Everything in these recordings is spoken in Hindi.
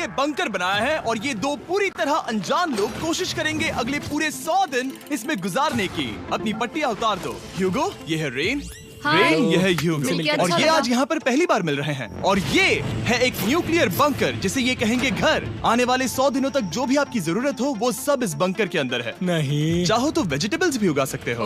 ये बंकर बनाया है और ये दो पूरी तरह अनजान लोग कोशिश करेंगे अगले पूरे 100 दिन इसमें गुजारने की। अपनी पट्टियां उतार दो। ह्यूगो, ये है रेन। रेन, ये है ह्यूगो और ये आज यहाँ पर पहली बार मिल रहे हैं। और ये है एक न्यूक्लियर बंकर जिसे ये कहेंगे घर। आने वाले 100 दिनों तक जो भी आपकी जरूरत हो वो सब इस बंकर के अंदर है। नहीं, चाहो तो वेजिटेबल्स भी उगा सकते हो।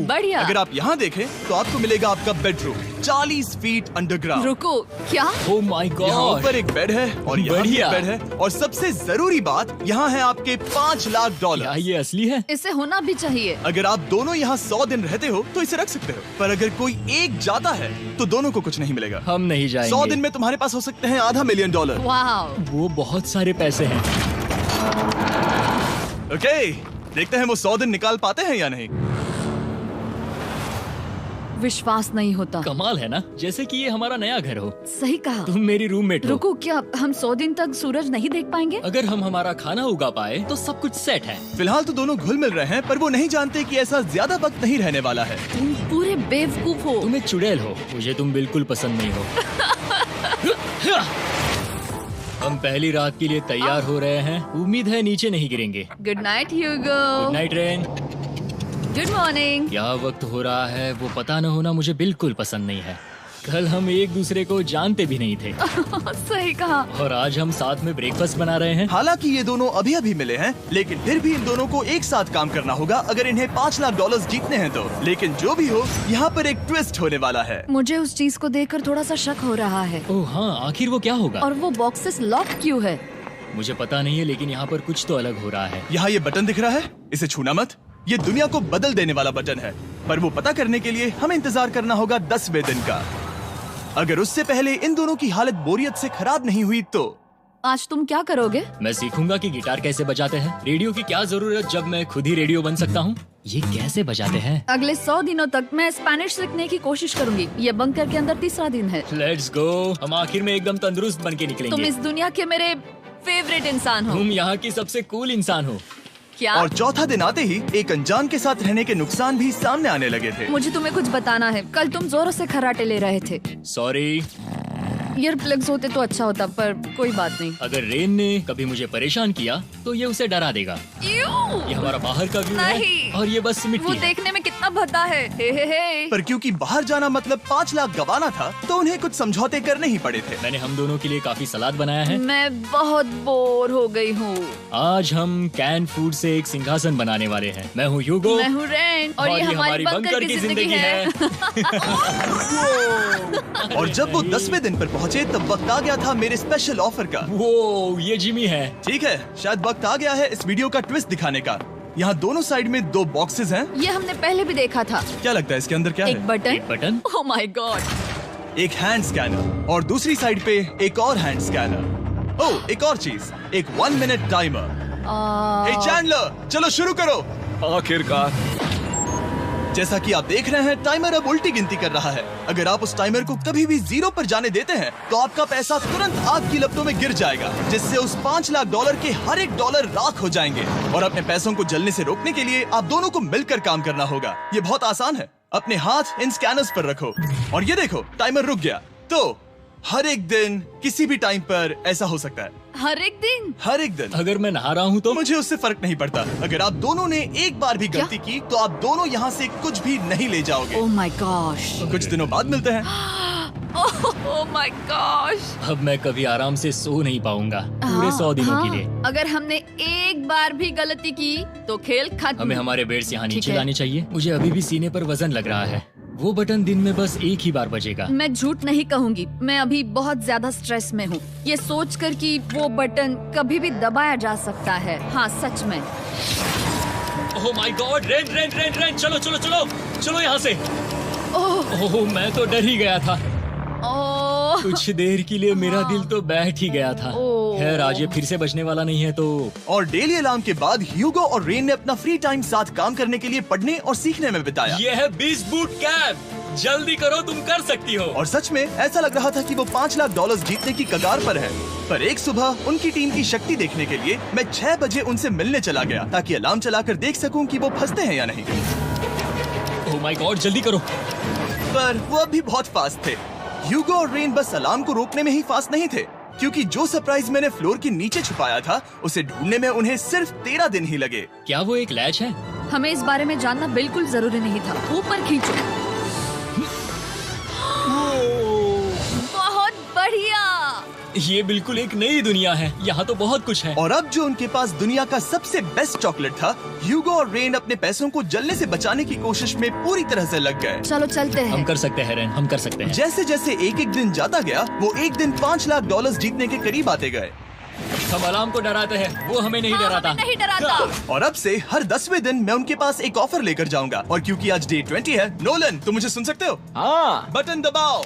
बढ़िया। अगर आप यहाँ देखें तो आपको मिलेगा आपका बेडरूम 40 फीट अंडरग्राउंड। रुको, क्या? ओह माय यहाँ गॉड, ऊपर एक बेड है और यहाँ भी एक बढ़िया। बेड है और सबसे जरूरी बात यहाँ है आपके $5 लाख। क्या ये असली है? इसे होना भी चाहिए। अगर आप दोनों यहाँ 100 दिन रहते हो तो इसे रख सकते हो, पर अगर कोई एक जाता है तो दोनों को कुछ नहीं मिलेगा। हम नहीं जाएंगे। 100 दिन में तुम्हारे पास हो सकते हैं $500 मिलियन। वाह, वो बहुत सारे पैसे हैं। ओके, देखते हैं वो 100 दिन निकाल पाते हैं या नहीं। विश्वास नहीं होता। कमाल है ना, जैसे कि ये हमारा नया घर हो। सही कहा। तुम मेरी रूममेट हो। रुको, क्या हम 100 दिन तक सूरज नहीं देख पाएंगे? अगर हम हमारा खाना उगा पाए तो सब कुछ सेट है। फिलहाल तो दोनों घुल मिल रहे हैं, पर वो नहीं जानते कि ऐसा ज्यादा वक्त नहीं रहने वाला है। तुम पूरे बेवकूफ हो। तुम एक चुड़ैल हो, मुझे तुम बिल्कुल पसंद नहीं हो। हम पहली रात के लिए तैयार हो रहे हैं। उम्मीद है नीचे नहीं गिरेंगे। Good night Hugo. Good night Rain. Good morning. क्या वक्त हो रहा है वो पता न होना मुझे बिल्कुल पसंद नहीं है। कल हम एक दूसरे को जानते भी नहीं थे सही कहा। और आज हम साथ में ब्रेकफास्ट बना रहे हैं। हालांकि ये दोनों अभी अभी मिले हैं, लेकिन फिर भी इन दोनों को एक साथ काम करना होगा अगर इन्हें $5 लाख जीतने हैं तो। लेकिन जो भी हो, यहाँ पर एक ट्विस्ट होने वाला है। मुझे उस चीज को देखकर थोड़ा सा शक हो रहा है। ओह हाँ, आखिर वो क्या होगा? और वो बॉक्सेस लॉक क्यों है? मुझे पता नहीं है, लेकिन यहाँ पर कुछ तो अलग हो रहा है। यहाँ ये बटन दिख रहा है, इसे छूना मत। ये दुनिया को बदल देने वाला बटन है, पर वो पता करने के लिए हमें इंतजार करना होगा 10वें दिन का। अगर उससे पहले इन दोनों की हालत बोरियत से खराब नहीं हुई तो आज तुम क्या करोगे? मैं सीखूंगा कि गिटार कैसे बजाते हैं। रेडियो की क्या जरूरत जब मैं खुद ही रेडियो बन सकता हूँ। ये कैसे बजाते हैं? अगले 100 दिनों तक मैं स्पेनिश सीखने की कोशिश करूंगी। ये बंकर के अंदर तीसरा दिन है। Let's go. हम आखिर में एकदम तंदुरुस्त बन के निकलेंगे। तुम इस दुनिया के मेरे फेवरेट इंसान हो। तुम यहाँ की सबसे कूल इंसान हो। क्या? और चौथा दिन आते ही एक अनजान के साथ रहने के नुकसान भी सामने आने लगे थे। मुझे तुम्हें कुछ बताना है। कल तुम जोरों से खर्राटे ले रहे थे। सॉरी। ईयर प्लग्स होते तो अच्छा होता, पर कोई बात नहीं। अगर रेन ने कभी मुझे परेशान किया तो ये उसे डरा देगा। ये हमारा बाहर का व्यू है नहीं। और ये बस मिट्टी वो है। देखने में कितना भद्दा है। हे। पर क्योंकि बाहर जाना मतलब 5 लाख गंवाना था, तो उन्हें कुछ समझौते करने ही पड़े थे। मैंने हम दोनों के लिए काफी सलाद बनाया है। मैं बहुत बोर हो गई हूँ। आज हम कैन फूड से एक सिंहासन बनाने वाले हैं। मैं हूँ ह्यूगो मैं हूँ रेन और ये हमारी बंकर की जिंदगी है। और जब वो 10वें दिन पर पहुँचे तब वक्त आ गया था मेरे स्पेशल ऑफर का। वो ये जिमी है। ठीक है, शायद वक्त आ गया है इस वीडियो का ट्विस्ट दिखाने का। यहाँ दोनों साइड में 2 बॉक्सेस हैं। ये हमने पहले भी देखा था। क्या लगता है इसके अंदर क्या एक है? बटन। एक बटन। Oh my God. एक हैंड स्कैनर और दूसरी साइड पे एक और हैंड स्कैनर। ओह, एक और चीज, एक 1 मिनट टाइमर। हे चैंडलर, चलो शुरू करो। आखिरकार। जैसा कि आप देख रहे हैं, टाइमर अब उल्टी गिनती कर रहा है। अगर आप उस टाइमर को कभी भी 0 पर जाने देते हैं तो आपका पैसा तुरंत आग की लपटों में गिर जाएगा, जिससे उस $5 लाख के हर एक डॉलर राख हो जाएंगे। और अपने पैसों को जलने से रोकने के लिए आप दोनों को मिलकर काम करना होगा। ये बहुत आसान है। अपने हाथ इन स्कैनर्स पर रखो और ये देखो, टाइमर रुक गया। तो हर एक दिन किसी भी टाइम पर ऐसा हो सकता है। हर एक दिन? हर एक दिन। अगर मैं नहा रहा हूँ तो मुझे उससे फर्क नहीं पड़ता। अगर आप दोनों ने एक बार भी गलती की तो आप दोनों यहाँ से कुछ भी नहीं ले जाओगे। Oh my gosh. कुछ दिनों बाद मिलते हैं। Oh my gosh. अब मैं कभी आराम से सो नहीं पाऊंगा पूरे 100 दिनों के लिए। अगर हमने एक बार भी गलती की तो खेल खत्म। हमें हमारे बेड से यहाँ ठीक नीचे है। लाने चाहिए। मुझे अभी भी सीने पर वजन लग रहा है। वो बटन दिन में बस एक ही बार बजेगा। मैं झूठ नहीं कहूँगी, मैं अभी बहुत ज्यादा स्ट्रेस में हूँ, ये सोचकर कि वो बटन कभी भी दबाया जा सकता है। हाँ सच में। ओह my God, rain rain rain rain, चलो चलो चलो चलो यहाँ से। ओह मैं तो डर ही गया था। ओह कुछ देर के लिए मेरा दिल तो बैठ ही गया था। ओह। खैर आज ये फिर से बजने वाला नहीं है तो। और डेली अलार्म के बाद ह्यूगो और रेन ने अपना फ्री टाइम साथ काम करने के लिए पढ़ने और सीखने में बिताया। ये है 20 बूट कैप। जल्दी करो, तुम कर सकती हो। और सच में ऐसा लग रहा था कि वो $5 लाख जीतने की कगार पर है। पर एक सुबह उनकी टीम की शक्ति देखने के लिए मैं 6 बजे उनसे मिलने चला गया, ताकि अलार्म चलाकर देख सकूं कि वो फंसते हैं या नहीं। ओह माय गॉड, जल्दी करो। पर वो अब भी बहुत फास्ट थे। ह्यूगो और रेन बस अलार्म को रोकने में ही फास्ट नहीं थे, क्योंकि जो सरप्राइज मैंने फ्लोर के नीचे छुपाया था उसे ढूंढने में उन्हें सिर्फ 13 दिन ही लगे। क्या वो एक लैच है? हमें इस बारे में जानना बिल्कुल जरूरी नहीं था। ऊपर खींचो। बहुत बढ़िया। ये बिल्कुल एक नई दुनिया है, यहाँ तो बहुत कुछ है। और अब जो उनके पास दुनिया का सबसे बेस्ट चॉकलेट था, ह्यूगो और रेन अपने पैसों को जलने से बचाने की कोशिश में पूरी तरह से लग गए। चलो चलते हम हैं। कर सकते हैं रेन, हम कर सकते हैं। जैसे जैसे एक एक दिन जाता गया, वो एक दिन $5 लाख जीतने के करीब आते गए। हम अलार्म को डराते हैं, वो हमें नहीं हाँ, डराता। हमें नहीं डराता। और अब से हर 10वें दिन मैं उनके पास एक ऑफर लेकर जाऊंगा। और क्योंकि आज डे 20 है, नोलन तुम मुझे सुन सकते हो? हाँ। बटन दबाओ।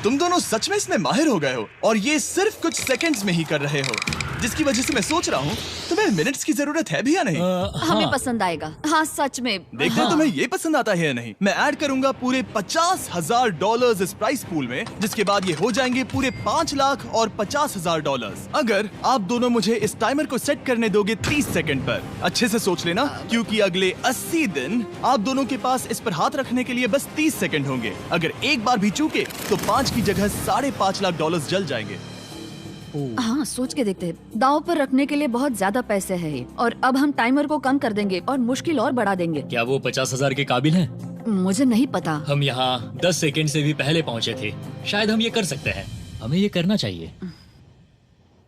तुम दोनों सच में इसमें माहिर हो गए हो और ये सिर्फ कुछ सेकंड्स में ही कर रहे हो, जिसकी वजह से मैं सोच रहा हूँ तुम्हें मिनट्स की जरूरत है भी या नहीं। हमें पसंद आएगा। हाँ सच में। देखते हैं तुम्हें ये पसंद आता है या नहीं। मैं ऐड करूंगा पूरे $50,000 इस प्राइस पूल में, जिसके बाद ये हो जाएंगे पूरे $5,50,000। अगर आप दोनों मुझे इस टाइमर को सेट करने दोगे 30 सेकंड पर। अच्छे से सोच लेना, क्योंकि अगले 80 दिन आप दोनों के पास इस पर हाथ रखने के लिए बस 30 सेकंड होंगे। अगर एक बार भी चूके तो 5 की जगह $5.5 लाख जल जाएंगे। हाँ सोच के देखते हैं। दांव पर रखने के लिए बहुत ज्यादा पैसे है ये। और अब हम टाइमर को कम कर देंगे और मुश्किल और बढ़ा देंगे। क्या वो 50,000 के काबिल हैं? मुझे नहीं पता। हम यहाँ 10 सेकंड से भी पहले पहुँचे थे। शायद हम ये कर सकते हैं, हमें ये करना चाहिए।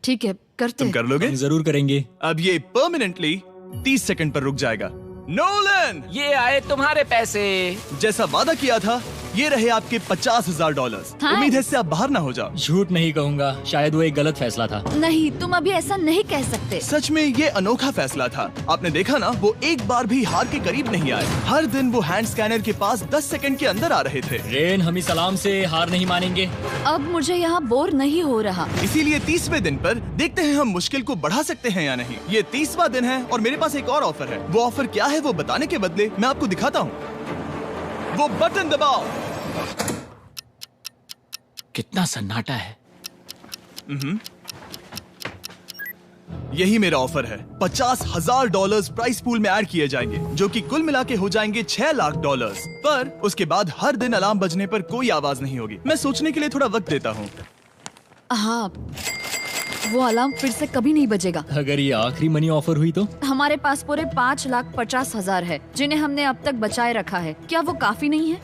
ठीक है करते तुम हैं। कर लोगे? हम जरूर करेंगे। अब ये परमानेंटली 30 सेकंड पर रुक जाएगा। नोलन, ये आए तुम्हारे पैसे। जैसा वादा किया था, ये रहे आपके $50,000। हाँ। उम्मीद है इससे आप बाहर ना हो जाओ। झूठ नहीं कहूँगा, शायद वो एक गलत फैसला था। नहीं तुम अभी ऐसा नहीं कह सकते। सच में ये अनोखा फैसला था। आपने देखा ना, वो एक बार भी हार के करीब नहीं आए। हर दिन वो हैंड स्कैनर के पास 10 सेकंड के अंदर आ रहे थे। रेन, हम इस अलार्म से हार नहीं मानेंगे। अब मुझे यहाँ बोर नहीं हो रहा। इसीलिए 30वें दिन पर देखते हैं हम मुश्किल को बढ़ा सकते हैं या नहीं। ये 30वां दिन है और मेरे पास एक और ऑफर है। वो ऑफर क्या है वो बताने के बदले मैं आपको दिखाता हूँ। वो बटन दबाओ। कितना सन्नाटा है। यही मेरा ऑफर है। $50,000 प्राइस पूल में ऐड किए जाएंगे, जो कि कुल मिला के हो जाएंगे $6 लाख। पर उसके बाद हर दिन अलार्म बजने पर कोई आवाज नहीं होगी। मैं सोचने के लिए थोड़ा वक्त देता हूँ। हाँ वो अलार्म फिर से कभी नहीं बजेगा। अगर ये आखिरी मनी ऑफर हुई तो? हमारे पास पूरे $5,50,000 है, जिन्हें हमने अब तक बचाए रखा है। क्या वो काफी नहीं है?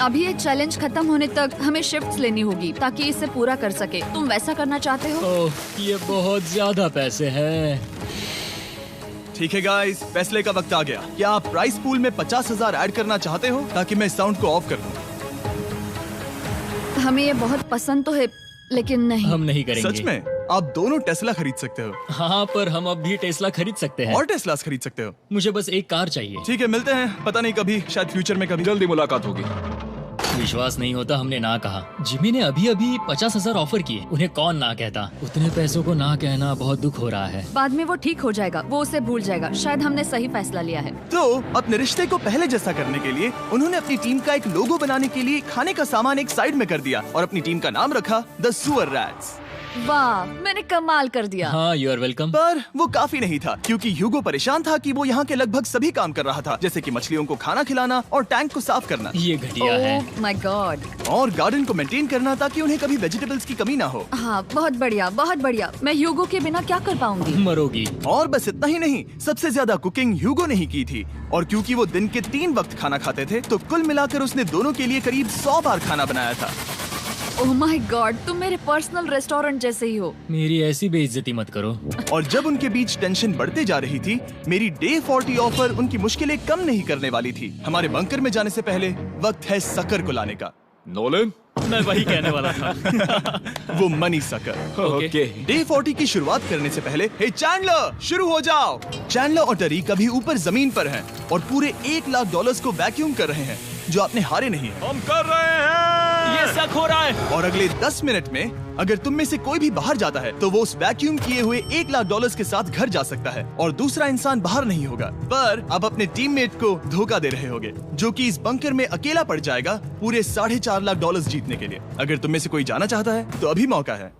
अभी ये चैलेंज खत्म होने तक हमें शिफ्ट्स लेनी होगी ताकि इसे पूरा कर सके। तुम वैसा करना चाहते हो? ओह, ये बहुत ज्यादा पैसे हैं। ठीक है गाइस, फैसले का वक्त आ गया। क्या आप प्राइस पूल में 50,000 ऐड करना चाहते हो ताकि मैं साउंड को ऑफ कर दूं? हमें ये बहुत पसंद तो है, लेकिन नहीं। हम नहीं करेंगे। सच में? आप दोनों टेस्ला खरीद सकते हो हाँ, पर हम अब भी टेस्ला खरीद सकते हैं। और टेस्लास खरीद सकते हो। मुझे बस एक कार चाहिए। ठीक है, मिलते हैं। पता नहीं कभी, शायद फ्यूचर में कभी। जल्दी मुलाकात होगी। विश्वास नहीं होता हमने ना कहा। जिमी ने अभी अभी 50,000 ऑफर किए। उन्हें कौन ना कहता। उतने पैसों को ना कहना बहुत दुख हो रहा है। बाद में वो ठीक हो जाएगा, वो उसे भूल जाएगा। शायद हमने सही फैसला लिया है। तो अपने रिश्ते को पहले जैसा करने के लिए उन्होंने अपनी टीम का एक लोगो बनाने के लिए खाने का सामान एक साइड में कर दिया और अपनी टीम का नाम रखा द सुअर रैट्स। वाह, मैंने कमाल कर दिया। हाँ, यू आर वेलकम। पर वो काफी नहीं था, क्योंकि ह्यूगो परेशान था कि वो यहाँ के लगभग सभी काम कर रहा था, जैसे कि मछलियों को खाना खिलाना और टैंक को साफ करना ये घटिया है। ओह माय गॉड। और गार्डन को मेंटेन करना ताकि उन्हें कभी वेजिटेबल्स की कमी ना हो। हाँ बहुत बढ़िया, बहुत बढ़िया। मैं ह्यूगो के बिना क्या कर पाऊंगी? मरोगी। और बस इतना ही नहीं, सबसे ज्यादा कुकिंग ह्यूगो ने ही की थी। और क्योंकि वो दिन के 3 वक्त खाना खाते थे, तो कुल मिलाकर उसने दोनों के लिए करीब 100 बार खाना बनाया था। ओह माय गॉड, तुम मेरे पर्सनल रेस्टोरेंट जैसे ही हो। मेरी ऐसी बेइज्जती मत करो। और जब उनके बीच टेंशन बढ़ते जा रही थी, मेरी डे 40 ऑफर उनकी मुश्किलें कम नहीं करने वाली थी। हमारे बंकर में जाने से पहले वक्त है सकर को लाने का। नोलन। मैं वही कहने वाला था। वो मनी सकर। ओके। डे 40 की शुरुआत करने से पहले, हे चैंडलर, शुरू हो जाओ। चैंडलर और टरीक अभी ऊपर जमीन पर हैं और पूरे $1 लाख को वैक्यूम कर रहे हैं, जो आपने हारे नहीं है। हम कर रहे हैं। ये शक हो रहा है। और अगले 10 मिनट में अगर तुम में से कोई भी बाहर जाता है, तो वो उस वैक्यूम किए हुए $1 लाख के साथ घर जा सकता है और दूसरा इंसान बाहर नहीं होगा। पर अब अपने टीममेट को धोखा दे रहे होगे, जो कि इस बंकर में अकेला पड़ जाएगा पूरे $4.5 लाख जीतने के लिए। अगर तुम में से कोई जाना चाहता है, तो अभी मौका है।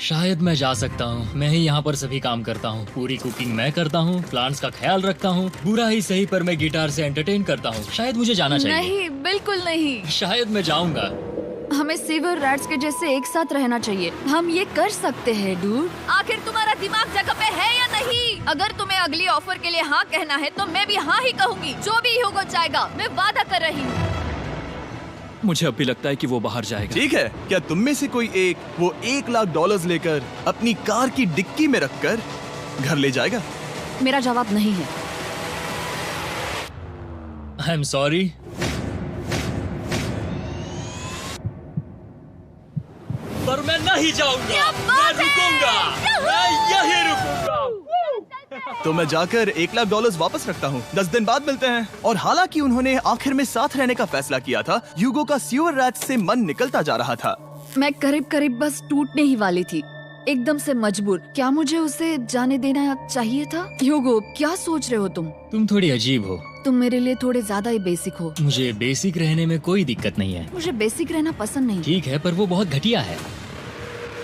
शायद मैं जा सकता हूँ। मैं ही यहाँ पर सभी काम करता हूँ। पूरी कुकिंग मैं करता हूँ, प्लांट्स का ख्याल रखता हूँ। बुरा ही सही, पर मैं गिटार से एंटरटेन करता हूँ। शायद मुझे जाना चाहिए। नहीं, बिल्कुल नहीं। शायद मैं जाऊंगा। हमें सीवर रैट्स के जैसे एक साथ रहना चाहिए। हम ये कर सकते हैं डूड। आखिर तुम्हारा दिमाग जगह पे है या नहीं? अगर तुम्हें अगली ऑफर के लिए हाँ कहना है तो मैं भी हाँ ही कहूँगी। जो भी होगा जाएगा, मैं वादा कर रही हूँ। मुझे अब भी लगता है कि वो बाहर जाएगा। ठीक है, क्या तुम में से कोई एक वो $1,00,000 लेकर अपनी कार की डिक्की में रखकर घर ले जाएगा? मेरा जवाब नहीं है। I am sorry. पर मैं नहीं जाऊंगा, मैं रुकूंगा, मैं यहीं रुकूंगा। तो मैं जाकर $1,00,000 वापस रखता हूँ। 10 दिन बाद मिलते हैं। और हालांकि उन्होंने आखिर में साथ रहने का फैसला किया था, ह्यूगो का सीवर रैट से मन निकलता जा रहा था। मैं करीब करीब बस टूटने ही वाली थी, एकदम से मजबूर। क्या मुझे उसे जाने देना चाहिए था? ह्यूगो, क्या सोच रहे हो तुम? तुम थोड़ी अजीब हो। तुम मेरे लिए थोड़े ज्यादा ही बेसिक हो। मुझे बेसिक रहने में कोई दिक्कत नहीं है। मुझे बेसिक रहना पसंद नहीं। ठीक है, पर वो बहुत घटिया है।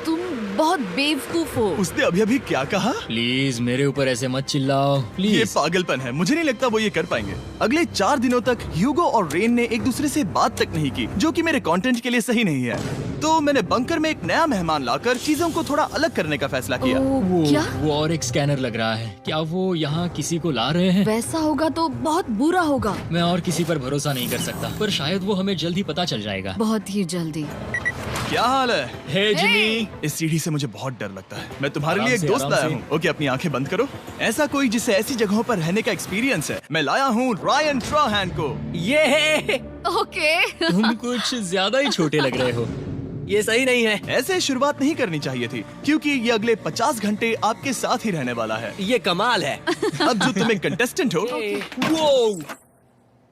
तुम बहुत बेवकूफ हो। उसने अभी अभी क्या कहा? प्लीज मेरे ऊपर ऐसे मत चिल्लाओ, ये प्लीज। पागलपन है। मुझे नहीं लगता वो ये कर पाएंगे। अगले 4 दिनों तक ह्यूगो और रेन ने एक दूसरे से बात तक नहीं की, जो कि मेरे कंटेंट के लिए सही नहीं है। तो मैंने बंकर में एक नया मेहमान लाकर चीजों को थोड़ा अलग करने का फैसला किया। ओ, क्या? वो और एक स्कैनर लग रहा है। क्या वो यहाँ किसी को ला रहे हैं? वैसा होगा तो बहुत बुरा होगा। मैं और किसी पर भरोसा नहीं कर सकता, पर शायद वो हमें जल्द ही पता चल जाएगा। बहुत ही जल्दी। क्या हाल है? हे जिमी। इस सीढ़ी से मुझे बहुत डर लगता है। मैं तुम्हारे आराम लिए एक से, दोस्त आराम लाया से। हूँ। ओके, अपनी आंखें बंद करो। ऐसा कोई जिसे ऐसी जगहों पर रहने का एक्सपीरियंस है। मैं लाया हूँ रायन ट्राहैन को। ये ओके। तुम कुछ ज्यादा ही छोटे लग रहे हो। ये सही नहीं है। ऐसे शुरुआत नहीं करनी चाहिए थी, क्योंकि ये अगले 50 घंटे आपके साथ ही रहने वाला है। ये कमाल है। अब जो तुम एक कंटेस्टेंट हो, वो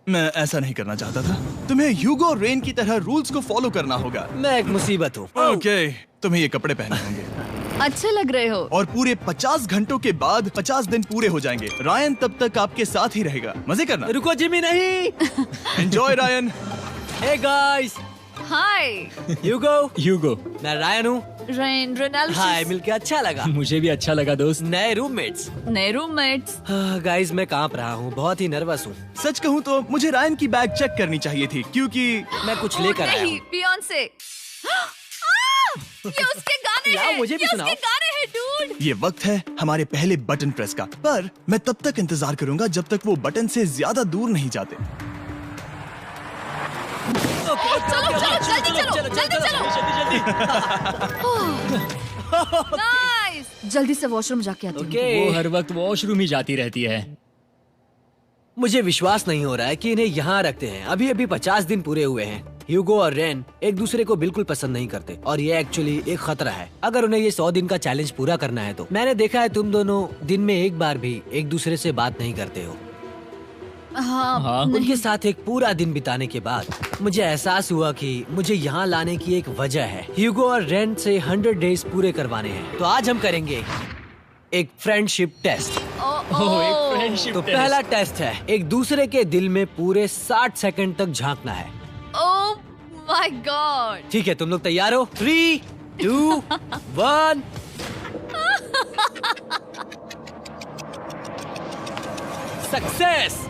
मैं ऐसा नहीं करना चाहता था। तुम्हें ह्यूगो और रेन की तरह रूल्स को फॉलो करना होगा। मैं एक मुसीबत हूँ। ओके, तुम्हें ये कपड़े पहनने होंगे। अच्छे लग रहे हो। और पूरे 50 घंटों के बाद 50 दिन पूरे हो जाएंगे। रायन तब तक आपके साथ ही रहेगा। मजे करना। रुको जिमी, नहीं। Enjoy Ryan. हे गाइस, हाय ह्यूगो, मैं रायन हूँ। रेनल्ड। हाय, मिलके अच्छा लगा। मुझे भी अच्छा लगा दोस्त। नए रूममेट्स। नए रूममेट्स। गाइस, मैं कांप रहा हूँ, बहुत ही नर्वस हूँ। सच कहूँ तो मुझे रायन की बैग चेक करनी चाहिए थी, क्योंकि मैं कुछ लेकर आया नहीं, हूँ। बियॉन्से। ये उसके गाने लाओ, हैं। मुझे भी ये सुनाओ। उसके गाने हैं डूड। ये वक्त है हमारे पहले बटन प्रेस का। पर मैं तब तक इंतजार करूंगा जब तक वो बटन से ज्यादा दूर नहीं जाते। चलो जल्दी नाइस। जल्दी से वॉशरूम जाके आती हूँ। ओके। वो हर वक्त वॉशरूम ही जाती रहती है। मुझे विश्वास नहीं हो रहा है कि इन्हें यहाँ रखते हैं। अभी अभी 50 दिन पूरे हुए हैं। ह्यूगो और रेन एक दूसरे को बिल्कुल पसंद नहीं करते और ये एक्चुअली एक खतरा है। अगर उन्हें ये 100 दिन का चैलेंज पूरा करना है तो। मैंने देखा है तुम दोनों दिन में एक बार भी एक दूसरे से बात नहीं करते हो। हाँ, उनके साथ एक पूरा दिन बिताने के बाद मुझे एहसास हुआ कि मुझे यहाँ लाने की एक वजह है। ह्यूगो और रेन से 100 डेज पूरे करवाने हैं। तो आज हम करेंगे एक फ्रेंडशिप टेस्ट। ओह, एक फ्रेंडशिप तो टेस्ट। पहला टेस्ट है, एक दूसरे के दिल में पूरे 60 सेकंड तक झांकना है। ओह माय गॉड। ठीक है, तुम लोग तैयार हो? 3, 2, 1। सक्सेस।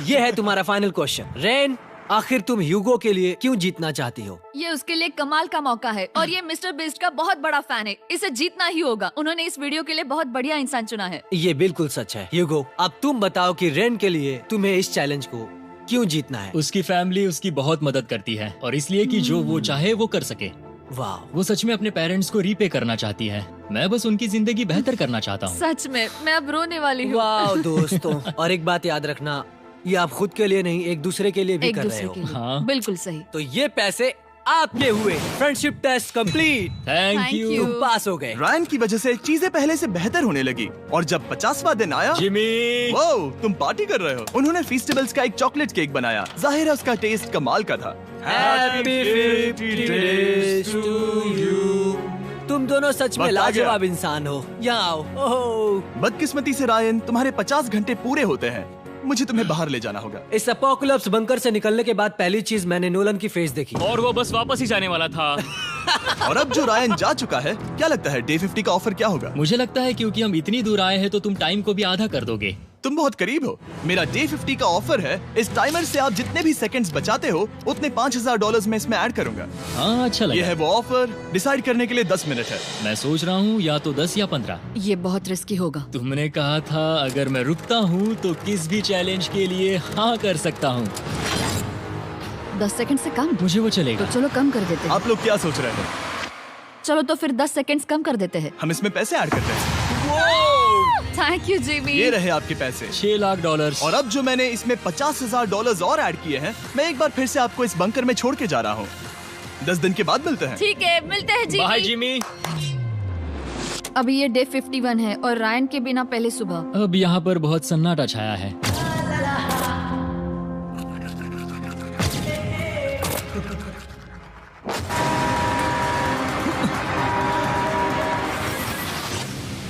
ये है तुम्हारा फाइनल क्वेश्चन। रेन, आखिर तुम ह्यूगो के लिए क्यों जीतना चाहती हो? ये उसके लिए कमाल का मौका है और ये मिस्टर बीस्ट का बहुत बड़ा फैन है। इसे जीतना ही होगा। उन्होंने इस वीडियो के लिए बहुत बढ़िया इंसान चुना है। ये बिल्कुल सच है। ह्यूगो, अब तुम बताओ कि रेन के लिए तुम्हें इस चैलेंज को क्यों जीतना है? उसकी फैमिली उसकी बहुत मदद करती है और इसलिए कि जो वो चाहे वो कर सके। वाह, वो सच में अपने पेरेंट्स को रीपे करना चाहती है। मैं बस उनकी जिंदगी बेहतर करना चाहता हूँ। सच में मैं अब रोने वाली हूँ। वाह दोस्तों। और एक बात याद रखना, ये आप खुद के लिए नहीं, एक दूसरे के लिए भी एक कर रहे दूसरे हो। के लिए। हाँ। बिल्कुल सही। तो ये पैसे आपके हुए। Friendship test complete. Thank Thank you you। तुम पास हो गए। रायन की वजह से चीजें पहले से बेहतर होने लगी। और जब 50वां दिन आया, जिमी। वो तुम पार्टी कर रहे हो। उन्होंने फीस्टेबल्स का एक चॉकलेट केक बनाया। जाहिर है उसका टेस्ट कमाल का था। Happy 50 days to you। तुम दोनों सच में वक्त आ गया। लाजवाब इंसान हो। यहाँ आओ। ओह, बदकिस्मती से रायन, तुम्हारे 50 घंटे पूरे होते हैं। मुझे तुम्हें बाहर ले जाना होगा। इस अपोकलिप्स बंकर से निकलने के बाद पहली चीज मैंने नोलन की फेस देखी। और वो बस वापस ही जाने वाला था। और अब जो रायन जा चुका है, क्या लगता है डे 50 का ऑफर क्या होगा? मुझे लगता है क्योंकि हम इतनी दूर आए हैं तो तुम टाइम को भी आधा कर दोगे। तुम बहुत करीब हो। मेरा डे 50 का ऑफर है। इस टाइमर से आप जितने भी सेकंड्स बचाते हो उतने $5000 मैं इसमें ऐड करूंगा। हाँ, अच्छा ये लगा। है वो ऑफर। डिसाइड करने के लिए 10 मिनट है। मैं सोच रहा हूँ या तो 10 या 15। ये बहुत रिस्की होगा। तुमने कहा था अगर मैं रुकता हूँ तो किस भी चैलेंज के लिए हाँ कर सकता हूँ। 10 सेकंड से कम? मुझे वो तो चलेगा। चलो कम कर देते हैं। आप लोग क्या सोच रहे हैं? चलो तो फिर 10 सेकंड्स कम कर देते हैं। हम इसमें पैसे ऐड करते हैं। Thank you Jimmy. ये रहे आपके पैसे। $6 लाख। और अब जो मैंने इसमें $50,000 और ऐड किए हैं, मैं एक बार फिर से आपको इस बंकर में छोड़ के जा रहा हूँ। 10 दिन के बाद मिलते हैं। ठीक है, मिलते हैं बाय जिमी। जिमी। अभी ये डे 51 है और रायन के बिना पहले सुबह। अब यहाँ पर बहुत सन्नाटा छाया है।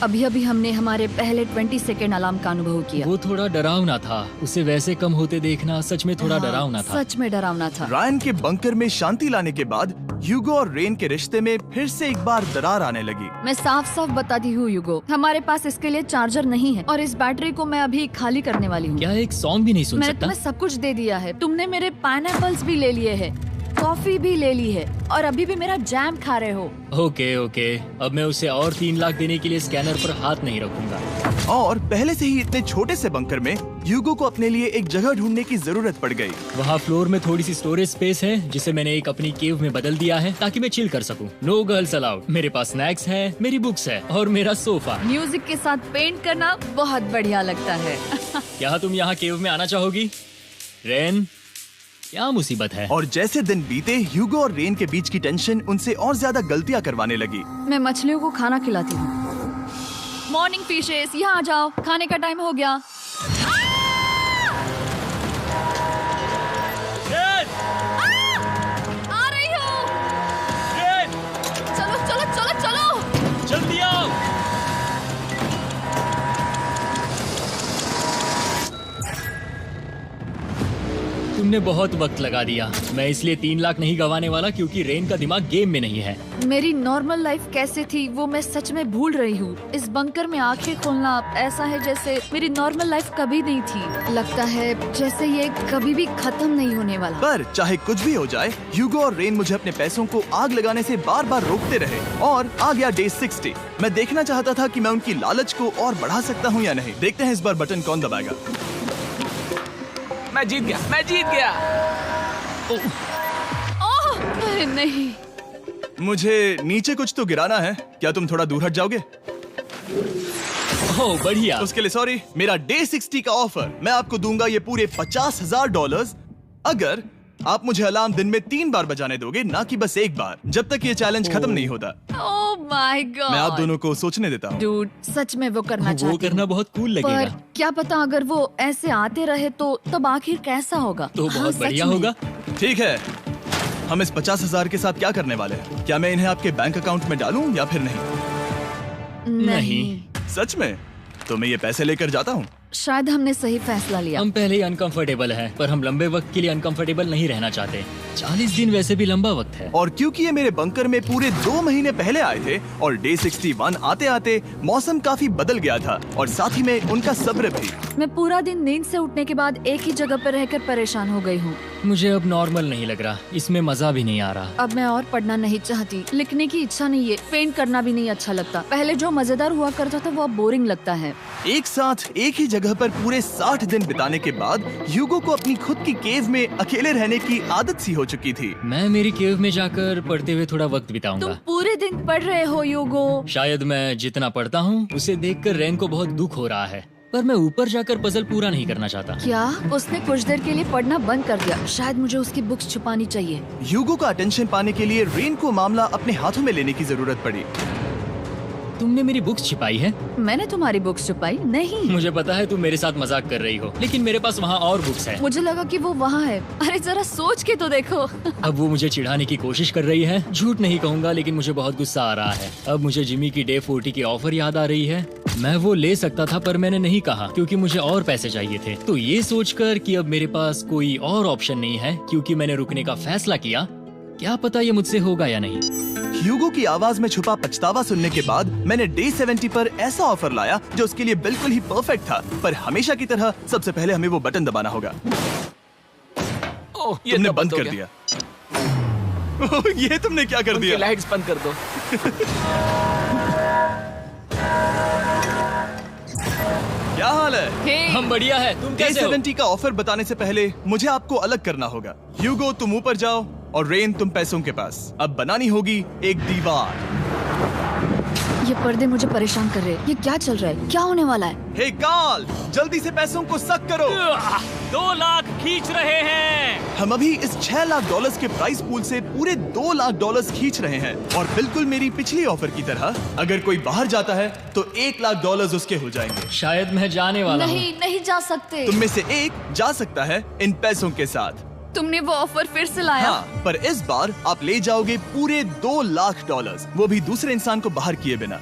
अभी अभी हमने हमारे पहले 20 सेकेंड अलार्म का अनुभव किया। वो थोड़ा डरावना था। उसे वैसे कम होते देखना सच में थोड़ा हाँ, डरावना था। सच में डरावना था। रायन के बंकर में शांति लाने के बाद ह्यूगो और रेन के रिश्ते में फिर से एक बार दरार आने लगी। मैं साफ साफ बताती हूँ युगो, हमारे पास इसके लिए चार्जर नहीं है और इस बैटरी को मैं अभी खाली करने वाली हूँ। क्या एक सॉन्ग भी नहीं सुन मैंने सकता? तुम्हें सब कुछ दे दिया है। तुमने मेरे पाइनएप्पल्स भी ले लिए हैं, कॉफी भी ले ली है और अभी भी मेरा जैम खा रहे हो। ओके ओके, अब मैं उसे और 3 लाख देने के लिए स्कैनर पर हाथ नहीं रखूंगा। और पहले से ही इतने छोटे से बंकर में ह्यूगो को अपने लिए एक जगह ढूंढने की जरूरत पड़ गई। वहाँ फ्लोर में थोड़ी सी स्टोरेज स्पेस है जिसे मैंने एक अपनी केव में बदल दिया है ताकि मैं चिल कर सकूं। No girls allowed. मेरे पास स्नैक्स है, मेरी बुक्स है और मेरा सोफा। म्यूजिक के साथ पेंट करना बहुत बढ़िया लगता है। क्या तुम यहाँ केव में आना चाहोगी? रेन, क्या मुसीबत है? और जैसे दिन बीते, ह्यूगो और रेन के बीच की टेंशन उनसे और ज्यादा गलतियां करवाने लगी। मैं मछलियों को खाना खिलाती हूँ। मॉर्निंग फिशेस, यहाँ आ जाओ, खाने का टाइम हो गया। आ रही हूँ। चलो चलो चलो चलो। जल्दी आओ। तुमने बहुत वक्त लगा दिया। मैं इसलिए 3 लाख नहीं गंवाने वाला क्योंकि रेन का दिमाग गेम में नहीं है। मेरी नॉर्मल लाइफ कैसे थी वो मैं सच में भूल रही हूँ। इस बंकर में आंखें खोलना ऐसा है जैसे मेरी नॉर्मल लाइफ कभी नहीं थी। लगता है जैसे ये कभी भी खत्म नहीं होने वाला। पर चाहे कुछ भी हो जाए, ह्यूगो और रेन मुझे अपने पैसों को आग लगाने से बार बार रोकते रहे। और आ गया डे 60। मैं देखना चाहता था कि मैं उनकी लालच को और बढ़ा सकता हूँ या नहीं। देखते हैं इस बार बटन कौन दबाएगा। मैं जीत गया, मैं जीत गया। ओह, अरे नहीं। मुझे नीचे कुछ तो गिराना है। क्या तुम थोड़ा दूर हट जाओगे? ओह बढ़िया। उसके लिए सॉरी। मेरा डे 60 का ऑफर, मैं आपको दूंगा ये पूरे $50,000 अगर आप मुझे अलार्म दिन में 3 बार बजाने दोगे, ना कि बस एक बार, जब तक ये चैलेंज खत्म नहीं होता। ओह माय गॉड। मैं आप दोनों को सोचने देता हूँ। डूड, सच में वो करना वो चाहती करना हूँ। बहुत कूल पर लगेगा। क्या पता अगर वो ऐसे आते रहे तो तब आखिर कैसा होगा। तो हाँ, बहुत सच बढ़िया में। होगा। ठीक है, हम इस 50,000 के साथ क्या करने वाले हैं? क्या मैं इन्हें आपके बैंक अकाउंट में डालूं या फिर नहीं? नहीं, सच में? तो मैं ये पैसे लेकर जाता हूँ। शायद हमने सही फैसला लिया। हम पहले ही अनकंफर्टेबल हैं, पर हम लंबे वक्त के लिए अनकंफर्टेबल नहीं रहना चाहते। 40 दिन वैसे भी लंबा वक्त है। और क्योंकि ये मेरे बंकर में पूरे 2 महीने पहले आए थे और डे 61 आते आते मौसम काफी बदल गया था और साथ ही में उनका सब्र भी। मैं पूरा दिन नींद से उठने के बाद एक ही जगह पर रहकर परेशान हो गई हूँ। मुझे अब नॉर्मल नहीं लग रहा, इसमें मजा भी नहीं आ रहा। अब मैं और पढ़ना नहीं चाहती, लिखने की इच्छा नहीं है, पेंट करना भी नहीं अच्छा लगता। पहले जो मजेदार हुआ करता था वो अब बोरिंग लगता है। एक साथ एक ही जगह पर पूरे 60 दिन बिताने के बाद ह्यूगो को अपनी खुद की केव में अकेले रहने की आदत सी हो चुकी थी। मैं मेरी केव में जाकर पढ़ते हुए थोड़ा वक्त तुम बिताऊंगा। पूरे दिन पढ़ रहे हो योगो। शायद मैं जितना पढ़ता हूँ उसे देखकर रेन को बहुत दुख हो रहा है, पर मैं ऊपर जाकर पजल पूरा नहीं करना चाहता। क्या उसने कुछ देर के लिए पढ़ना बंद कर दिया? शायद मुझे उसकी बुक्स छुपानी चाहिए। ह्यूगो का अटेंशन पाने के लिए रेन को मामला अपने हाथों में लेने की जरूरत पड़ी। तुमने मेरी बुक्स छिपाई है? मैंने तुम्हारी बुक्स छुपाई नहीं। मुझे पता है तुम मेरे साथ मजाक कर रही हो, लेकिन मेरे पास वहाँ और बुक्स है। मुझे लगा कि वो वहाँ है। अरे जरा सोच के तो देखो। अब वो मुझे चिढ़ाने की कोशिश कर रही है। झूठ नहीं कहूंगा, लेकिन मुझे बहुत गुस्सा आ रहा है। अब मुझे जिमी की डे 40 की ऑफर याद आ रही है। मैं वो ले सकता था पर मैंने नहीं कहा क्योंकि मुझे और पैसे चाहिए थे। तो ये सोचकर कि अब मेरे पास कोई और ऑप्शन नहीं है क्योंकि मैंने रुकने का फैसला किया, क्या पता ये मुझसे होगा या नहीं। ह्यूगो की आवाज में छुपा पछतावा सुनने के बाद मैंने डे 70 पर ऐसा ऑफर लाया जो उसके लिए बिल्कुल ही परफेक्ट था। पर हमेशा की तरह सबसे पहले हमें वो बटन दबाना होगा। ओह, ये तुमने तो बंद हो कर गया। दिया। ओह, ये तुमने क्या कर उनकी दिया? लाइट्स बंद कर दो। क्या हाल है? हे, हम बढ़िया है, तुम डे कैसे हो? 70 का ऑफर बताने से पहले मुझे आपको अलग करना होगा। ह्यूगो तुम ऊपर जाओ और रेन तुम पैसों के पास। अब बनानी होगी एक दीवार। ये पर्दे मुझे परेशान कर रहे हैं। ये क्या चल रहा है? क्या होने वाला है? हे कार्ल, जल्दी से पैसों को सक करो। 2 लाख खींच रहे हैं। हम अभी इस $6 लाख के प्राइस पूल से पूरे $2 लाख खींच रहे हैं और बिल्कुल मेरी पिछली ऑफर की तरह अगर कोई बाहर जाता है तो $1 लाख उसके हो जाएंगे। शायद मैं जाने वाला हूँ। नहीं जा सकते। तुम में से एक जा सकता है इन पैसों के साथ। तुमने वो ऑफर फिर से लाया? हाँ, पर इस बार आप ले जाओगे पूरे $2 लाख, वो भी दूसरे इंसान को बाहर किए बिना।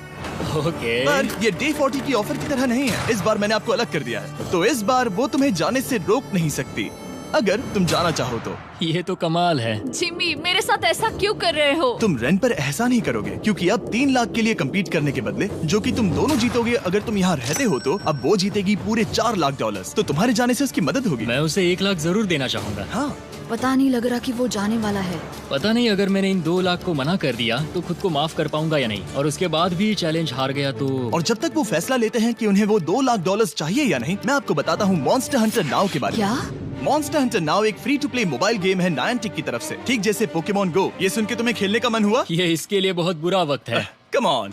ओके। पर ये डे 40 की ऑफर की तरह नहीं है। इस बार मैंने आपको अलग कर दिया है, तो इस बार वो तुम्हें जाने से रोक नहीं सकती अगर तुम जाना चाहो तो। ये तो कमाल है। जिमी, मेरे साथ ऐसा क्यों कर रहे हो? तुम रेंट पर एहसान ही करोगे क्योंकि अब 3 लाख के लिए कम्पीट करने के बदले जो कि तुम दोनों जीतोगे अगर तुम यहाँ रहते हो, तो अब वो जीतेगी पूरे $4 लाख। तो तुम्हारे जाने से उसकी मदद होगी। मैं उसे 1 लाख जरूर देना चाहूंगा। हाँ, पता नहीं लग रहा कि वो जाने वाला है। पता नहीं अगर मैंने इन 2 लाख को मना कर दिया तो खुद को माफ कर पाऊंगा या नहीं, और उसके बाद भी चैलेंज हार गया तो। और जब तक वो फैसला लेते हैं कि उन्हें वो $2 लाख चाहिए या नहीं, मैं आपको बताता हूँ मॉन्स्टर हंटर नाउ के बारे में। क्या? मॉन्स्टर हंटर नाउ एक free to play mobile game है नायंटिक की तरफ से, ठीक जैसे पोकेमॉन गो। ये सुन के तुम्हें खेलने का मन हुआ? ये इसके लिए बहुत बुरा वक्त है। Come on.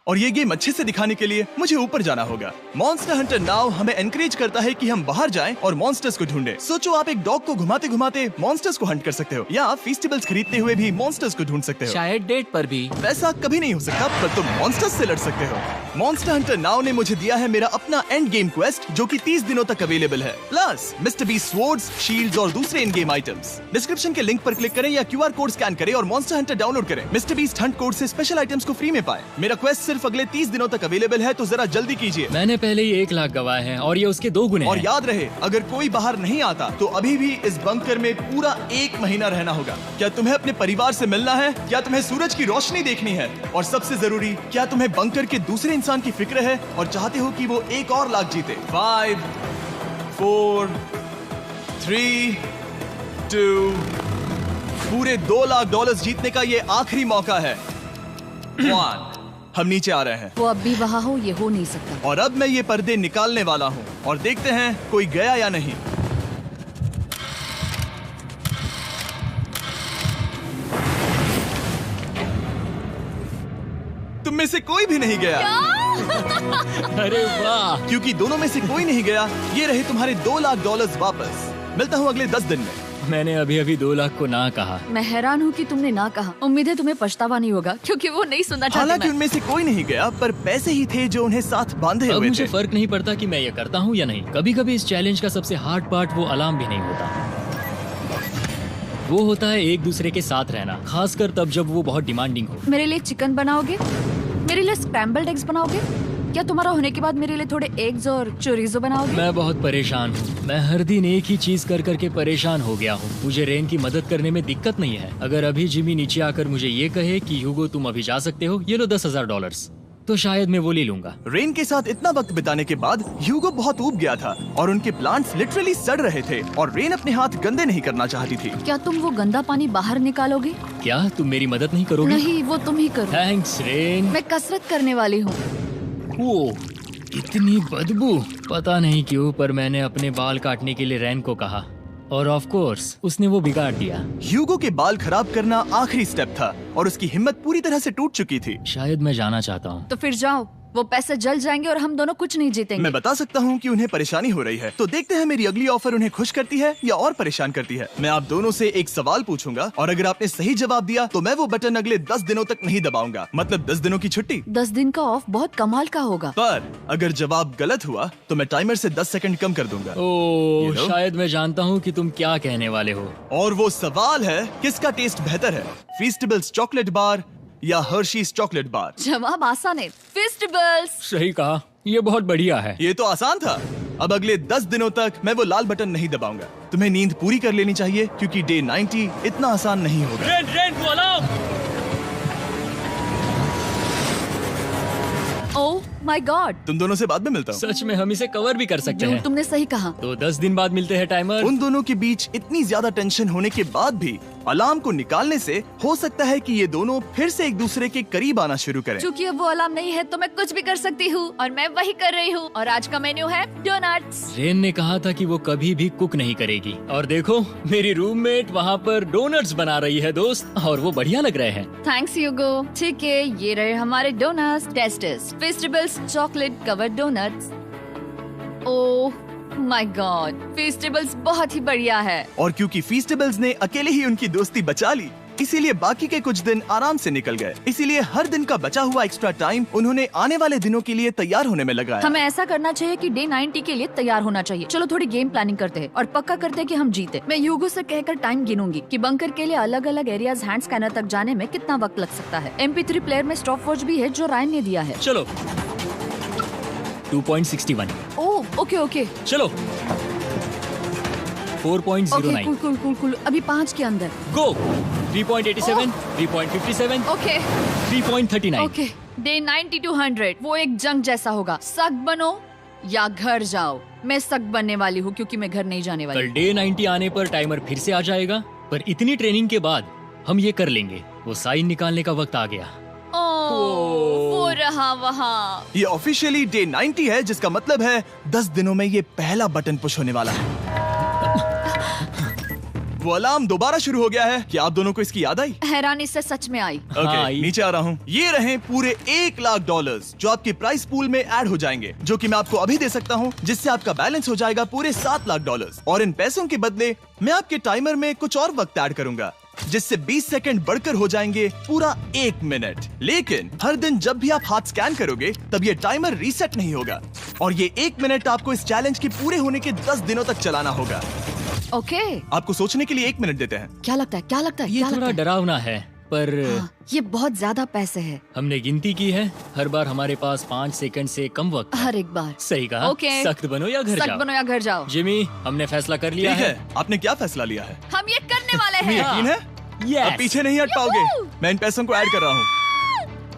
और ये गेम अच्छे से दिखाने के लिए मुझे ऊपर जाना होगा। मॉन्स्टर हंटर नाउ हमें एनकरेज करता है कि हम बाहर जाएं और मॉन्स्टर्स को ढूंढें। सोचो, आप एक डॉग को घुमाते घुमाते मॉन्स्टर्स को हंट कर सकते हो, या आप फेस्टिवल्स खरीदते हुए भी मॉन्स्टर्स को ढूंढ सकते हो। शायद डेट पर भी। वैसा कभी नहीं हो सकता, पर तुम मॉन्स्टर्स से लड़ सकते हो। मॉन्स्टर हंटर नाउ ने मुझे दिया है मेरा अपना एंड गेम क्वेस्ट जो कि 30 दिनों तक अवेलेबल है, plus mister beast swords, shields और दूसरे इन गेम आइटम्स। डिस्क्रिप्शन के लिंक पर क्लिक करें या QR कोड स्कैन करें और मॉन्स्टर हंटर डाउनलोड करें। मिस्टर बीस्ट हंट कोड से स्पेशल आइटम्स को फ्री में पाएं। मेरा क्वेस्ट सिर्फ अगले 30 दिनों तक अवेलेबल है, तो जरा जल्दी कीजिए। मैंने पहले ही 1 लाख गवाए हैं और ये उसके 2 गुने और हैं। याद रहे, अगर कोई बाहर नहीं आता तो अभी भी इस बंकर में पूरा 1 महीना रहना होगा। क्या तुम्हें अपने परिवार से मिलना है? क्या तुम्हें सूरज की रोशनी देखनी है? और सबसे जरूरी, क्या तुम्हें बंकर के दूसरे इंसान की फिक्र है और चाहते हो कि वो एक और लाख जीते? 5, 4, 3, 2, पूरे $2 लाख जीतने का ये आखिरी मौका है। 1, हम नीचे आ रहे हैं वो अब भी वहाँ हो, ये हो नहीं सकता। और अब मैं ये पर्दे निकालने वाला हूँ और देखते हैं कोई गया या नहीं। तुम में से कोई भी नहीं गया। अरे वाह। क्योंकि दोनों में से कोई नहीं गया, ये रहे तुम्हारे $2 लाख वापस। मिलता हूँ अगले 10 दिन में। मैंने अभी अभी 2 लाख को ना कहा। मैं हैरान हूँ कि तुमने ना कहा। उम्मीद है तुम्हें पछतावा नहीं होगा, क्योंकि वो नहीं सुनना चाहते। हालांकि मैं। उनमें से कोई नहीं गया, पर पैसे ही थे जो उन्हें साथ बांधे अब हुए मुझे थे। फर्क नहीं पड़ता कि मैं ये करता हूँ या नहीं। कभी कभी इस चैलेंज का सबसे हार्ड पार्ट वो अलार्म भी नहीं होता, वो होता है एक दूसरे के साथ रहना, खासकर तब जब वो बहुत डिमांडिंग हो। मेरे लिए चिकन बनाओगे? मेरे लिए स्क्रैम्बल्ड एग्स बनाओगे? क्या तुम्हारा होने के बाद मेरे लिए थोड़े एग्स और चोरिजो बनाओगे? मैं बहुत परेशान हूँ। मैं हर दिन एक ही चीज कर करके परेशान हो गया हूँ। मुझे रेन की मदद करने में दिक्कत नहीं है। अगर अभी जिमी नीचे आकर मुझे ये कहे कि ह्यूगो तुम अभी जा सकते हो, ये लो $10,000, तो शायद मैं वो ले लूंगा। रेन के साथ इतना वक्त बिताने के बाद ह्यूगो बहुत ऊब गया था और उनके प्लांट्स लिटरली सड़ रहे थे और रेन अपने हाथ गंदे नहीं करना चाहती थी। क्या तुम वो गंदा पानी बाहर निकालोगे? क्या तुम मेरी मदद नहीं करोगे? नहीं, वो तुम ही करो। Thanks rain. मैं कसरत करने वाली हूँ। ओ, इतनी बदबू। पता नहीं क्यों, पर मैंने अपने बाल काटने के लिए रैन को कहा और ऑफ कोर्स उसने वो बिगाड़ दिया। ह्यूगो के बाल खराब करना आखिरी स्टेप था और उसकी हिम्मत पूरी तरह से टूट चुकी थी। शायद मैं जाना चाहता हूँ। तो फिर जाओ, वो पैसे जल जाएंगे और हम दोनों कुछ नहीं जीतेंगे। मैं बता सकता हूँ कि उन्हें परेशानी हो रही है, तो देखते हैं मेरी अगली ऑफर उन्हें खुश करती है या और परेशान करती है। मैं आप दोनों से एक सवाल पूछूंगा और अगर आपने सही जवाब दिया तो मैं वो बटन अगले 10 दिनों तक नहीं दबाऊंगा, मतलब 10 दिनों की छुट्टी। 10 दिन का ऑफ बहुत कमाल का होगा। पर अगर जवाब गलत हुआ तो मैं टाइमर से 10 सेकंड कम कर दूंगा। ओ, You know? शायद मैं जानता हूँ कि तुम क्या कहने वाले हो। और वो सवाल है, किसका टेस्ट बेहतर है, फेस्टिवल्स चॉकलेट बार या हर्शीज चॉकलेट बार? जवाब आसान है, फेस्टिवल्स। सही कहा, ये बहुत बढ़िया है। ये तो आसान था। अब अगले 10 दिनों तक मैं वो लाल बटन नहीं दबाऊंगा। तुम्हें नींद पूरी कर लेनी चाहिए क्योंकि डे 90 इतना आसान नहीं होगा। रेन, रेन, वो अलार्म! माय गॉड, तुम दोनों से बाद में मिलता हूँ। सच में हम इसे कवर भी कर सकते हैं। तुमने सही कहा। तो 10 दिन बाद मिलते हैं टाइमर। उन दोनों के बीच इतनी ज्यादा टेंशन होने के बाद भी अलार्म को निकालने से हो सकता है कि ये दोनों फिर से एक दूसरे के करीब आना शुरू करें। क्योंकि अब वो अलार्म नहीं है तो मैं कुछ भी कर सकती हूँ और मैं वही कर रही हूँ। और आज का मेन्यू है डोनट्स। रेन ने कहा था कि वो कभी भी कुक नहीं करेगी और देखो मेरी रूममेट वहाँ पर डोनट्स बना रही है दोस्त, और वो बढ़िया लग रहे हैं। Thanks Hugo. ठीक है, ये रहे हमारे donuts. Testers festivals chocolate covered donuts. Oh my God, festivals बहुत ही बढ़िया है। और क्योंकि फीस्टेबल्स ने अकेले ही उनकी दोस्ती बचा ली, इसीलिए बाकी के कुछ दिन आराम से निकल गए। इसीलिए हर दिन का बचा हुआ एक्स्ट्रा टाइम उन्होंने आने वाले दिनों के लिए तैयार होने में लगाया। हमें ऐसा करना चाहिए कि डे 90 के लिए तैयार होना चाहिए। चलो थोड़ी गेम प्लानिंग करते हैं और पक्का करते हैं कि हम जीते। मैं ह्यूगो से कहकर टाइम गिनूंगी कि बंकर के लिए अलग अलग एरियाज हैंड स्कैनर तक जाने में कितना वक्त लग सकता है। MP3 प्लेयर में स्टॉप वॉच भी है जो रायन ने दिया है। चलो 2.61। ओह ओके ओके चलो 4.09। Cool cool cool cool. अभी 5 के अंदर। गो 3.87, 3.57, ओके 3.39। ओके। डे 90 to 100 वो एक जंग जैसा होगा। सख्त बनो या घर जाओ। मैं सख्त बनने वाली हूँ क्योंकि मैं घर नहीं जाने वाली। कल डे 90 आने पर टाइमर फिर से आ जाएगा, पर इतनी ट्रेनिंग के बाद हम ये कर लेंगे। वो साइन निकालने का वक्त आ गया। वो रहा वहाँ। ये ऑफिशियली डे 90 है, जिसका मतलब है 10 दिनों में ये पहला बटन पुश होने वाला है। वो अलार्म दोबारा शुरू हो गया है। क्या आप दोनों को इसकी याद आई? हैरानी से सच में आई। ओके, हाँ, नीचे आ रहा हूँ। ये रहे पूरे $1,00,000 जो आपके प्राइस पूल में ऐड हो जाएंगे, जो कि मैं आपको अभी दे सकता हूँ, जिससे आपका बैलेंस हो जाएगा पूरे $7,00,000। और इन पैसों के बदले मैं आपके टाइमर में कुछ और वक्त ऐड करूंगा, जिससे 20 सेकंड बढ़कर हो जाएंगे पूरा 1 मिनट। लेकिन हर दिन जब भी आप हाथ स्कैन करोगे तब ये टाइमर रीसेट नहीं होगा, और ये 1 मिनट आपको इस चैलेंज के पूरे होने के 10 दिनों तक चलाना होगा। ओके। आपको सोचने के लिए 1 मिनट देते हैं। क्या लगता है, क्या लगता है, ये क्या थोड़ा लगता है? डरावना है, पर हाँ, ये बहुत ज्यादा पैसे है हमने गिनती की है। हर बार हमारे पास 5 सेकंड से कम वक्त है। हर एक बार। सही कहा। ओके। सख्त बनो या घर सख्त जाओ। बनो या घर जाओ। जिमी, हमने फैसला कर लिया ठीक है। है, आपने क्या फैसला लिया है? हम ये करने वाले तुम्हें हैं। यकीन है? Yes. अब पीछे नहीं हट पाओगे। मैं इन पैसों को ऐड कर रहा हूँ।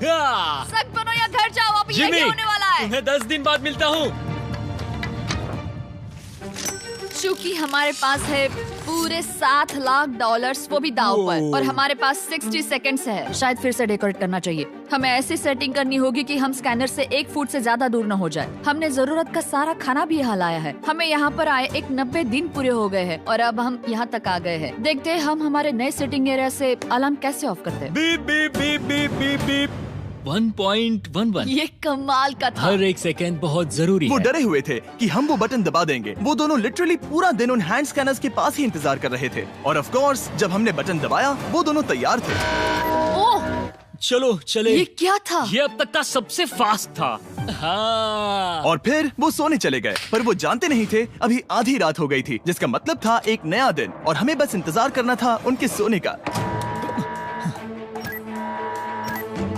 हाँ। सख्त बनो या घर जाओ। अब यही जिमी, होने वाला है। तुम्हें 10 दिन बाद मिलता हूँ। चूंकि हमारे पास है पूरे $7,00,000 वो भी दाव पर, और हमारे पास 60 सेकंड्स है। शायद फिर से डेकोरेट करना चाहिए। हमें ऐसी सेटिंग करनी होगी कि हम स्कैनर से 1 फुट से ज्यादा दूर न हो जाए। हमने जरूरत का सारा खाना भी यहाँ लाया है। हमें यहाँ पर आए 90 दिन पूरे हो गए हैं और अब हम यहाँ तक आ गए हैं। देखते हैं हम हमारे नए सेटिंग एरिया से अलार्म कैसे ऑफ करते हैं। Beep beep beep beep beep beep. 1.11। ये कमाल का था। हर एक सेकंड बहुत जरूरी वो है। डरे हुए थे कि हम वो बटन दबा देंगे। वो दोनों लिटरली पूरा दिन उन हैंड स्कैनर्स के पास ही इंतजार कर रहे थे, और ऑफ कोर्स जब हमने बटन दबाया वो दोनों तैयार थे। ओह, चलो चले। ये क्या था? ये अब तक का सबसे फास्ट था। हाँ। और फिर वो सोने चले गए, पर वो जानते नहीं थे अभी आधी रात हो गई थी, जिसका मतलब था एक नया दिन, और हमें बस इंतजार करना था उनके सोने का।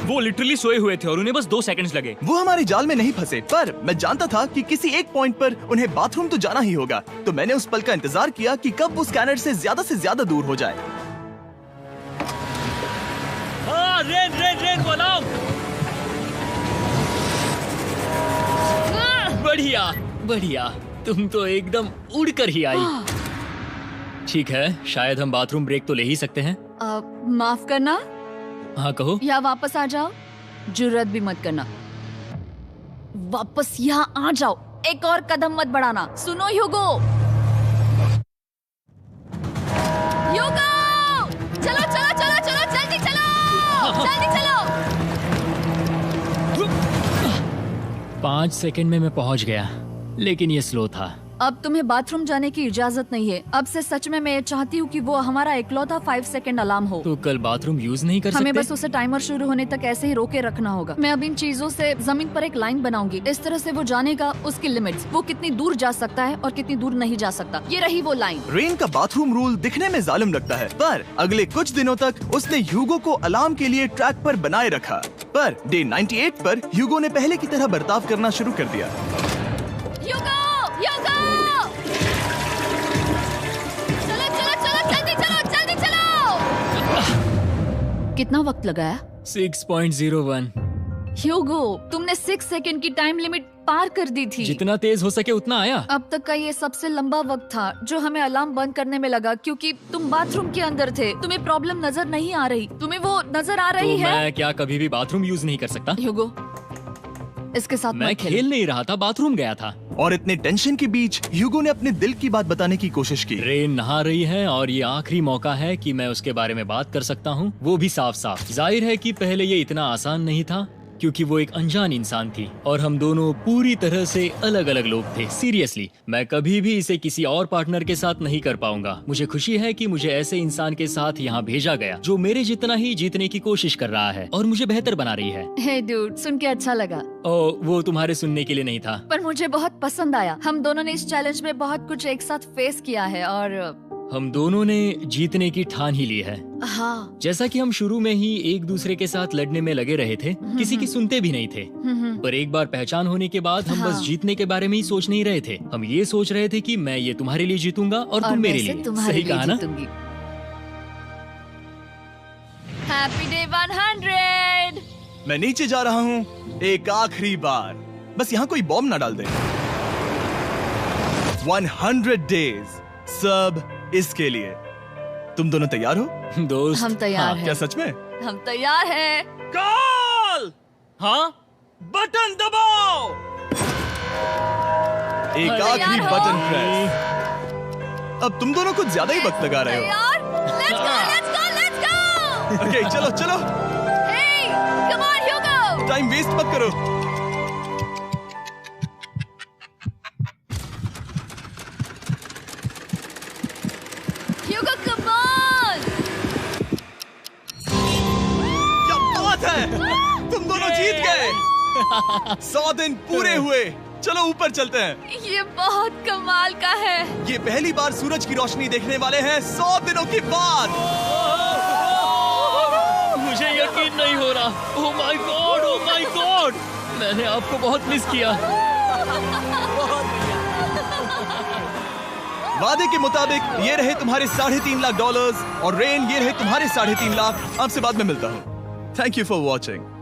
वो लिटरली सोए हुए थे और उन्हें बस 2 सेकंड्स लगे। वो हमारे जाल में नहीं फंसे, पर मैं जानता था कि किसी एक पॉइंट पर उन्हें बाथरूम तो जाना ही होगा, तो मैंने उस पल का इंतजार किया कि कब वो स्कैनर से ज्यादा दूर हो जाए। हाँ, रेन रेन रेन वो अलार्म। बढ़िया बढ़िया, तुम तो एकदम उड़कर ही आई। ठीक है, शायद हम बाथरूम ब्रेक तो ले ही सकते हैं। माफ करना हाँ कहो। या वापस आ जाओ। जुर्रत भी मत करना। वापस यहाँ आ जाओ। एक और कदम मत बढ़ाना। सुनो ह्यूगो। ह्यूगो, चलो चलो चलो चलो, जल्दी चलो, जल्दी चलो। 5 सेकंड में मैं पहुंच गया, लेकिन ये स्लो था। अब तुम्हें बाथरूम जाने की इजाजत नहीं है। अब से सच में मैं चाहती हूँ कि वो हमारा इकलौता 5 सेकंड अलार्म हो। तो कल बाथरूम यूज नहीं कर हमें सकते? बस उसे टाइमर शुरू होने तक ऐसे ही रोके रखना होगा। मैं अब इन चीजों से जमीन पर एक लाइन बनाऊंगी। इस तरह से वो जानेगा उसकी लिमिट्स, वो कितनी दूर जा सकता है और कितनी दूर नहीं जा सकता। ये रही वो लाइन। रेन का बाथरूम रूल दिखने में जालिम लगता है, पर अगले कुछ दिनों तक उसने ह्यूगो को अलार्म के लिए ट्रैक पर बनाए रखा। पर डे 98 पर ह्यूगो ने पहले की तरह बर्ताव करना शुरू कर दिया। ह्यूगो, ह्यूगो! चलो चलो चलो, जल्दी चलो, जल्दी चलो! कितना वक्त लगाया? 6.01। ह्यूगो, तुमने 6 सेकंड की टाइम लिमिट पार कर दी थी। जितना तेज हो सके उतना आया। अब तक का ये सबसे लंबा वक्त था जो हमें अलार्म बंद करने में लगा, क्योंकि तुम बाथरूम के अंदर थे। तुम्हें प्रॉब्लम नजर नहीं आ रही, तुम्हें वो नजर आ रही तो है? मैं क्या कभी भी बाथरूम यूज नहीं कर सकता? ह्यूगो, इसके साथ मैं मत खेलो। खेल नहीं रहा था, बाथरूम गया था। और इतने टेंशन के बीच ह्यूगो ने अपने दिल की बात बताने की कोशिश की। रेन नहा रही है और ये आखिरी मौका है कि मैं उसके बारे में बात कर सकता हूँ, वो भी साफ साफ। जाहिर है कि पहले ये इतना आसान नहीं था क्योंकि वो एक अनजान इंसान थी और हम दोनों पूरी तरह से अलग अलग लोग थे। सीरियसली, मैं कभी भी इसे किसी और पार्टनर के साथ नहीं कर पाऊंगा। मुझे खुशी है कि मुझे ऐसे इंसान के साथ यहाँ भेजा गया जो मेरे जितना ही जीतने की कोशिश कर रहा है और मुझे बेहतर बना रही है। हे डूड, सुन के अच्छा लगा। ओ, वो तुम्हारे सुनने के लिए नहीं था। पर मुझे बहुत पसंद आया। हम दोनों ने इस चैलेंज में बहुत कुछ एक साथ फेस किया है और हम दोनों ने जीतने की ठान ही ली है। हाँ। जैसा कि हम शुरू में ही एक दूसरे के साथ लड़ने में लगे रहे थे, किसी की सुनते भी नहीं थे। पर एक बार पहचान होने के बाद हम बस हाँ। जीतने के बारे में ही सोच नहीं रहे थे। हम ये सोच रहे थे कि मैं ये तुम्हारे लिए जीतूंगा और तुम मेरे लिए। सही कहा ना? Happy day 100। मैं नीचे जा रहा हूँ एक आखिरी बार, बस यहाँ कोई बॉम्ब ना डाल दे। 100 डेज, सब इसके लिए। तुम दोनों तैयार हो? दोस्त, हम तैयार हाँ, हैं। क्या सच में? हम तैयार हैं। कॉल! हाँ? बटन दबाओ। एक अरे आखिरी यार हो। Button press. अब तुम दोनों कुछ ज्यादा ही वक्त लगा रहे हो। तैयार? Let's go, let's go, let's go! Okay, चलो चलो, Hey, come on, Hugo! Time waste मत करो। Hugo, come on! क्या बात है, तुम दोनों जीत गए। 100 दिन पूरे हुए। चलो ऊपर चलते हैं। ये बहुत कमाल का है। ये पहली बार सूरज की रोशनी देखने वाले हैं 100 दिनों के बाद। मुझे यकीन नहीं हो रहा। ओह my God, oh my God, मैंने आपको बहुत मिस किया। वादे के मुताबिक ये रहे तुम्हारे $3.5 लाख और रेन ये रहे तुम्हारे 3.5 लाख। आपसे बाद में मिलता हूँ। Thank you for watching.